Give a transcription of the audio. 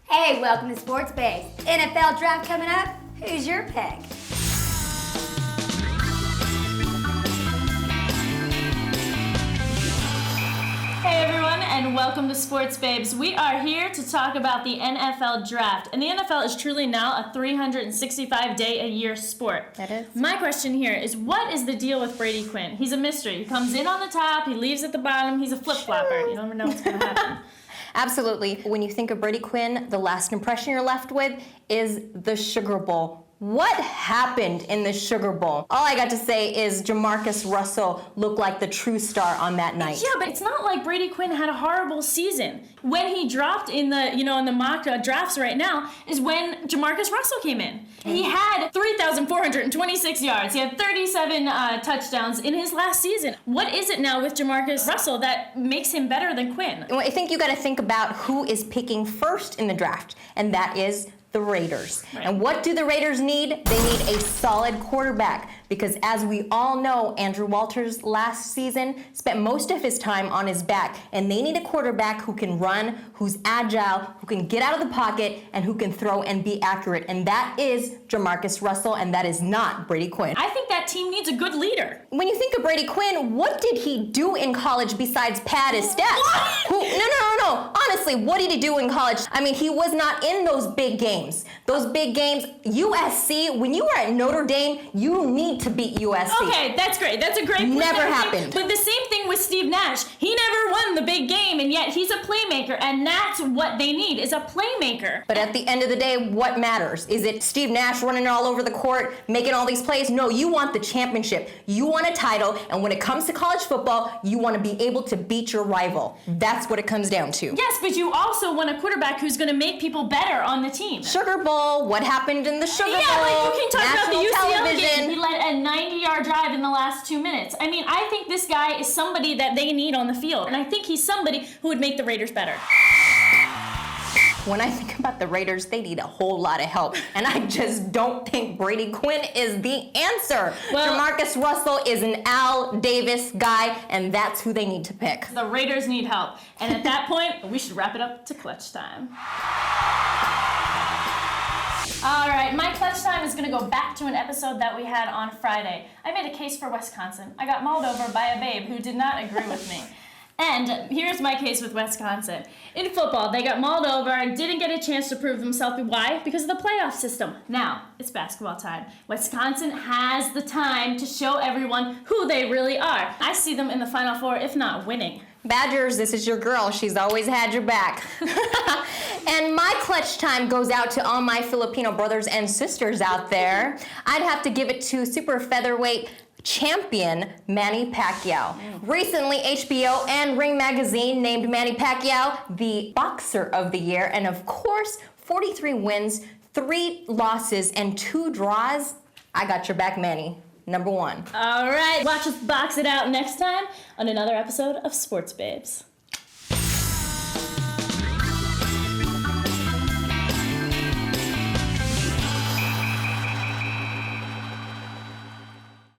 Hey, welcome to Sports Babes. NFL draft coming up. Who's your pick? Hey everyone, and welcome to Sports Babes. We are here to talk about the NFL draft. And the NFL is truly now a 365-day-a-year sport. That is. My question here is, what is the deal with Brady Quinn? He's a mystery. He comes in on the top, he leaves at the bottom, he's a flip-flopper. You never know what's going to happen. Absolutely. When you think of Brady Quinn, the last impression you're left with is the Sugar Bowl. What happened in the Sugar Bowl? All I got to say is Jamarcus Russell looked like the true star on that night. Yeah, but it's not like Brady Quinn had a horrible season. When he dropped in the, in the mock drafts right now is when Jamarcus Russell came in. He had 3,426 yards. He had 37 touchdowns in his last season. What is it now with Jamarcus Russell that makes him better than Quinn? Well, I think you got to think about who is picking first in the draft, and that is the Raiders. Right. And what do the Raiders need? They need a solid quarterback, because as we all know, Andrew Walters last season spent most of his time on his back, and they need a quarterback who can run, who's agile, who can get out of the pocket, and who can throw and be accurate. And that is Jamarcus Russell, and that is not Brady Quinn. I think that team needs a good leader. When you think of Brady Quinn, what did he do in college besides pad his stats? No. Honestly, what did he do in college? I mean, he was not in those big games. Those big games, USC, when you were at Notre Dame, you need to beat USC. Okay, that's great. That's a great point. Never happened. But the same thing with Steve Nash. He never won the big game, and yet he's a playmaker, and that's what they need, is a playmaker. But at the end of the day, what matters? Is it Steve Nash running all over the court, making all these plays? No, you want the championship. You want a title, and when it comes to college football, you want to be able to beat your rival. That's what it comes down to. Yes, but you also want a quarterback who's going to make people better on the team. Sugar Bowl, what happened in the Sugar Bowl? Yeah, like you can talk about the national UCLA television. game. He led a 90-yard drive in the last 2 minutes. I mean, I think this guy is somebody that they need on the field, and I think he's somebody who would make the Raiders better. When I think about the Raiders, they need a whole lot of help. And I just don't think Brady Quinn is the answer. Well, Jamarcus Russell is an Al Davis guy, and that's who they need to pick. The Raiders need help. And at that point, we should wrap it up to clutch time. All right, my clutch time is going to go back to an episode that we had on Friday. I made a case for Wisconsin. I got mauled over by a babe who did not agree with me. And here's my case with Wisconsin. In football, they got mauled over and didn't get a chance to prove themselves. Why? Because of the playoff system. Now, it's basketball time. Wisconsin has the time to show everyone who they really are. I see them in the Final Four, if not winning. Badgers, this is your girl. She's always had your back. And my clutch time goes out to all my Filipino brothers and sisters out there. I'd have to give it to super featherweight champion Manny Pacquiao. Recently, HBO and Ring Magazine named Manny Pacquiao the Boxer of the Year. And of course, 43 wins, 3 losses, and 2 draws. I got your back, Manny. Number 1. All right, watch us box it out next time on another episode of Sports Babes.